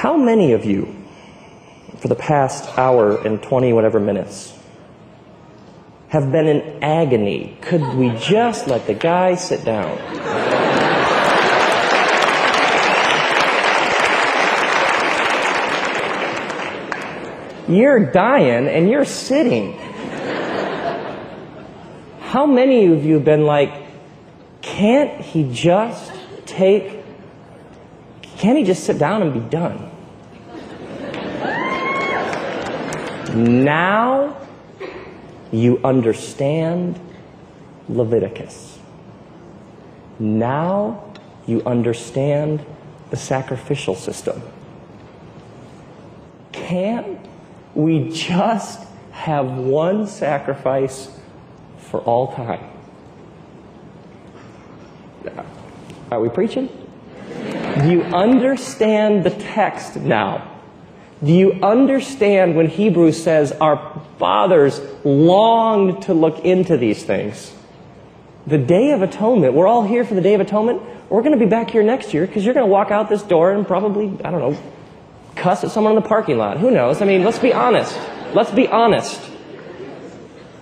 How many of you, for the past hour and 20 whatever minutes, have been in agony? Could we just let the guy sit down? You're dying and you're sitting. How many of you have been like, can't he just sit down and be done? Now you understand Leviticus. Now you understand the sacrificial system. Can't we just have one sacrifice for all time? Are we preaching? Do you understand the text now? Do you understand when Hebrews says our fathers longed to look into these things? The Day of Atonement, we're all here for the Day of Atonement. We're going to be back here next year because you're going to walk out this door and probably, I don't know, cuss at someone in the parking lot. Who knows? I mean, let's be honest. Let's be honest.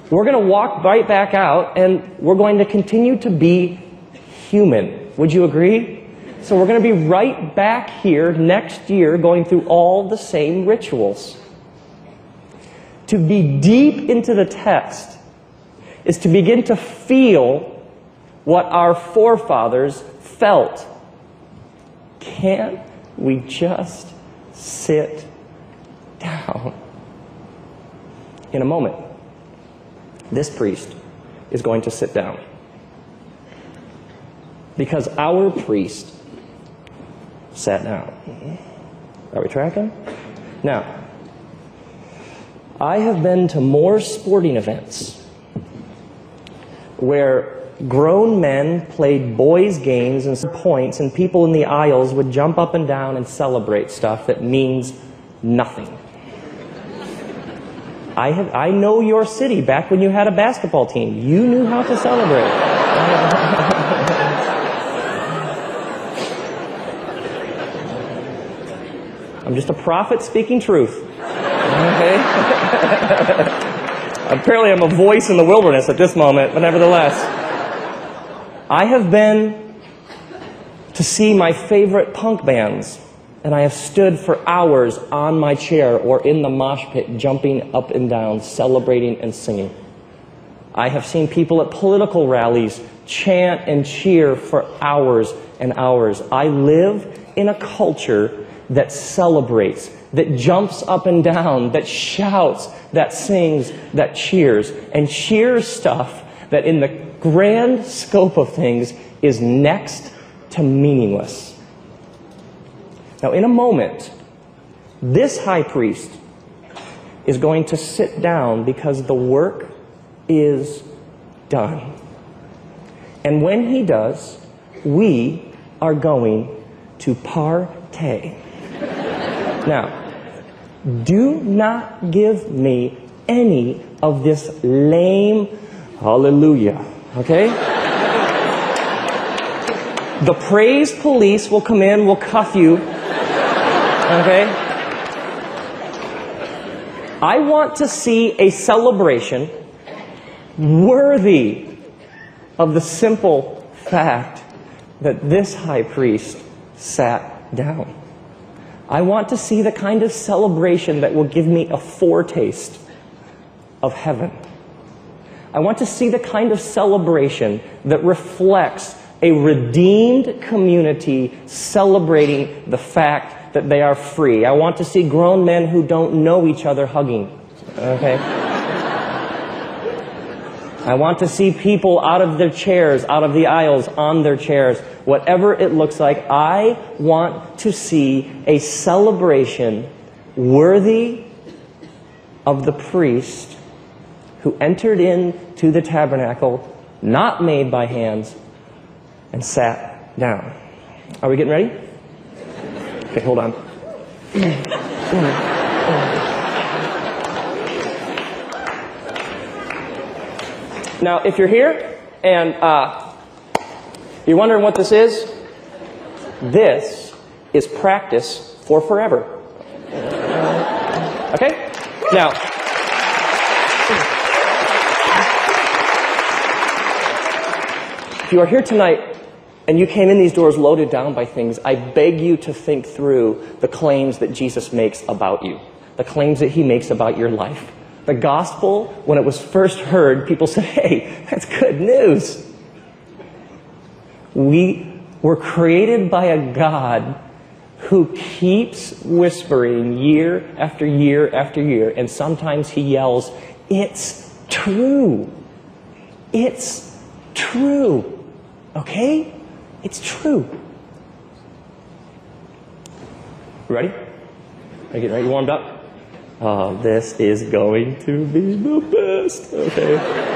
We're going to walk right back out and we're going to continue to be human. Would you agree? So we're going to be right back here next year going through all the same rituals. To be deep into the text is to begin to feel what our forefathers felt. Can't we just sit down? In a moment, this priest is going to sit down. Because our priest sat down. Are we tracking? Now, I have been to more sporting events where grown men played boys' games and points, and people in the aisles would jump up and down and celebrate stuff that means nothing. I know your city. Back when you had a basketball team, you knew how to celebrate. I'm just a prophet speaking truth. Okay? Apparently I'm a voice in the wilderness at this moment, but nevertheless. I have been to see my favorite punk bands, and I have stood for hours on my chair or in the mosh pit, jumping up and down, celebrating and singing. I have seen people at political rallies chant and cheer for hours and hours. I live in a culture that celebrates, that jumps up and down, that shouts, that sings, that cheers, and cheers stuff that in the grand scope of things is next to meaningless. Now, in a moment, this high priest is going to sit down because the work is done. And when he does, we are going to partay. Now, do not give me any of this lame hallelujah, okay? The praise police will come in, will cuff you, okay? I want to see a celebration worthy of the simple fact that this high priest sat down. I want to see the kind of celebration that will give me a foretaste of heaven. I want to see the kind of celebration that reflects a redeemed community celebrating the fact that they are free. I want to see grown men who don't know each other hugging. Okay? I want to see people out of their chairs, out of the aisles, on their chairs. Whatever it looks like, I want to see a celebration worthy of the priest who entered into the tabernacle, not made by hands, and sat down. Are we getting ready? Okay, hold on. Now, if you're here and you're wondering what this is practice for forever. Okay? Now, if you are here tonight and you came in these doors loaded down by things, I beg you to think through the claims that Jesus makes about you, the claims that he makes about your life. The gospel, when it was first heard, people said, hey, that's good news. We were created by a God who keeps whispering year after year after year, and sometimes he yells, it's true. It's true. Okay? It's true. You ready? Are you getting ready? You warmed up? Oh, this is going to be the best. Okay.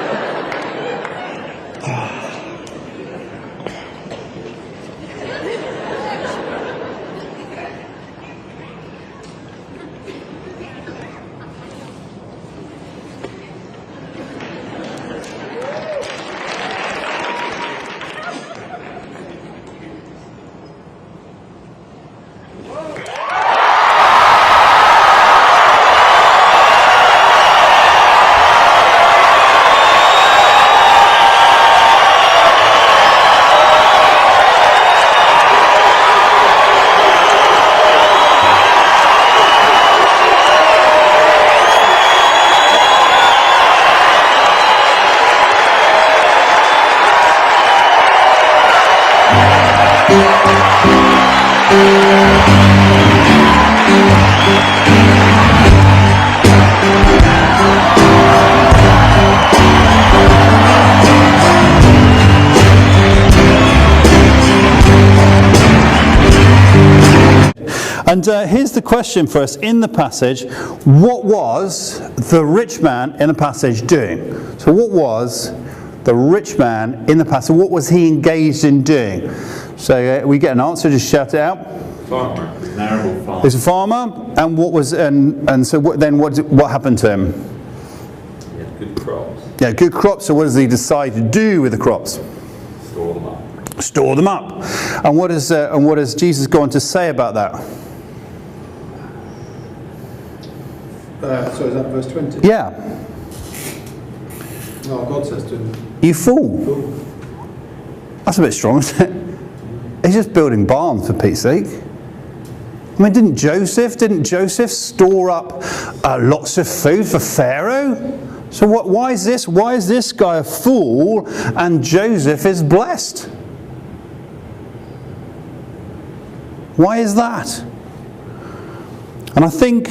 And here's the question for us in the passage. What was the rich man in the passage doing? So what was the rich man in the passage? What was he engaged in doing? So we get an answer, just shout it out. Farmer, an arable farmer. He's a farmer, and what was so what happened to him? He had good crops. Yeah, good crops. So what does he decide to do with the crops? Store them up. Store them up. And what does Jesus go on to say about that? So is that verse 20? Yeah. Oh, God says to him, You fool. That's a bit strong, isn't it? He's just building barns, for Pete's sake. I mean, didn't Joseph store up lots of food for Pharaoh? So why is this guy a fool and Joseph is blessed? Why is that? And I think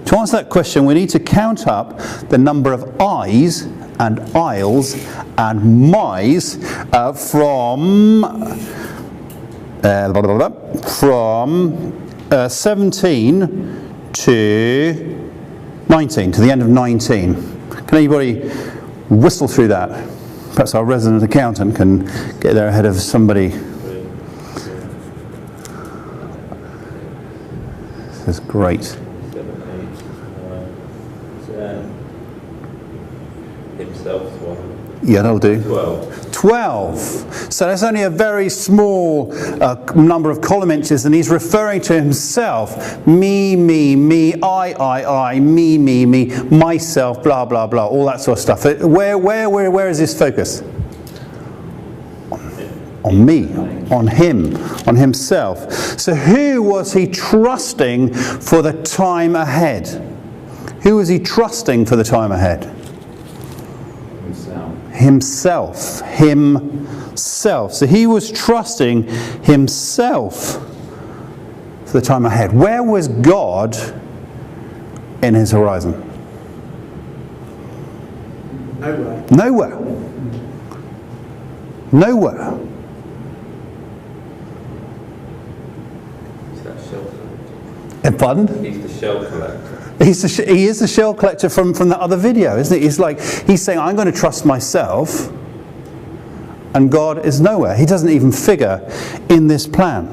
to answer that question, we need to count up the number of I's and I'ls and my's from 17 to 19, to the end of 19. Can anybody whistle through that? Perhaps our resident accountant can get there ahead of somebody. This is great. Himself one. Yeah, that'll do. 12. 12. So that's only a very small number of column inches, and he's referring to himself. Me, I, me, myself, blah, blah, blah, all that sort of stuff. Where is his focus? On me, on him, on himself. So who was he trusting for the time ahead? Who was he trusting for the time ahead? Himself. So he was trusting himself for the time ahead. Where was God in his horizon? Nowhere. Is that shell collector? Pardon? He's the shell collector. He is the shell collector from the other video, isn't he? It's like he's saying, I'm going to trust myself, and God is nowhere. He doesn't even figure in this plan.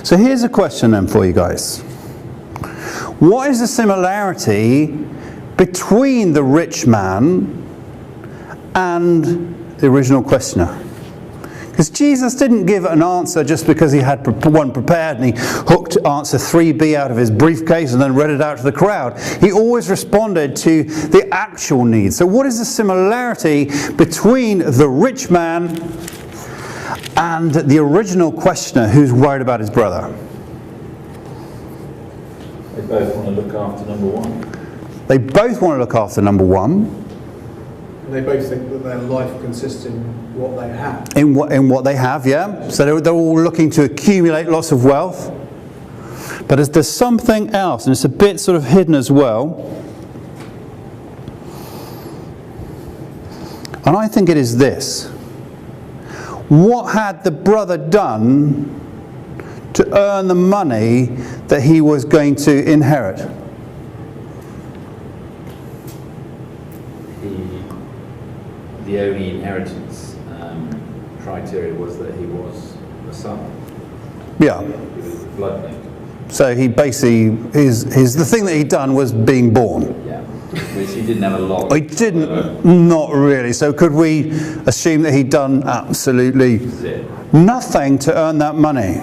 So here's a question then for you guys. What is the similarity between the rich man and the original questioner? Because Jesus didn't give an answer just because he had one prepared and he hooked answer 3B out of his briefcase and then read it out to the crowd. He always responded to the actual need. So what is the similarity between the rich man and the original questioner who's worried about his brother? They both want to look after number one. They both want to look after number one. And they both think that their life consists in what they have. In what they have, yeah. So they're all looking to accumulate lots of wealth. But there's something else, and it's a bit sort of hidden as well. And I think it is this. What had the brother done to earn the money that he was going to inherit? The only inheritance criteria was that he was a son. Yeah. He was blood linked. So he basically, the thing that he'd done was being born. Yeah. Which he didn't have a lot. He didn't, not really. So could we assume that he'd done absolutely nothing to earn that money?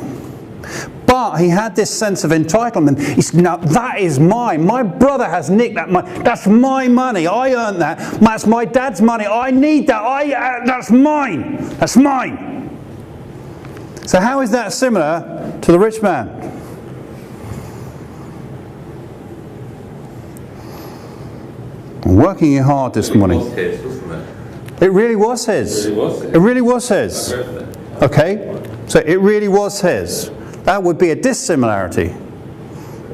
But he had this sense of entitlement. He said, "Now that is mine. My brother has nicked that money. That's my money. I earned that. That's my dad's money. I need that. That's mine. That's mine." So how is that similar to the rich man? I'm working you hard this morning. It was his, wasn't it? It really was his. It really was his. It really was his. I heard that. Okay, so it really was his. That would be a dissimilarity.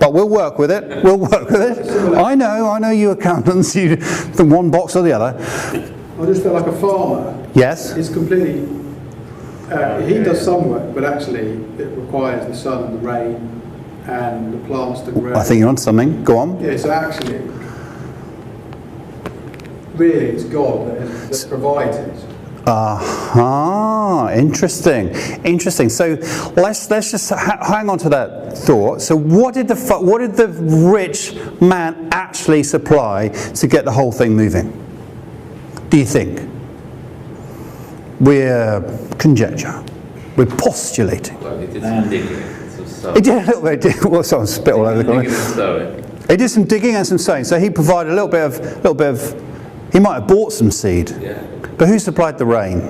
But we'll work with it. We'll work with it. I know you accountants, you the one box or the other. I just feel like a farmer Yes? is completely, he does some work, but actually it requires the sun and the rain and the plants to grow. I think you're on something. Go on. Yeah, so actually, really it's God that provides it. Aha, interesting. So let's just hang on to that thought. So what did the rich man actually supply to get the whole thing moving? Do you think? We're conjecture. We're postulating. Well, he did some digging. He did a little bit. Well, someone spit all over the Digging corner. and sowing. He did some digging and some sowing. So he provided a little bit of. He might have bought some seed. Yeah. But who supplied the rain?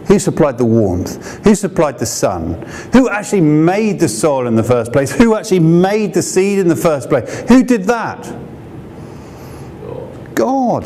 Who supplied the warmth? Who supplied the sun? Who actually made the soil in the first place? Who actually made the seed in the first place? Who did that? God.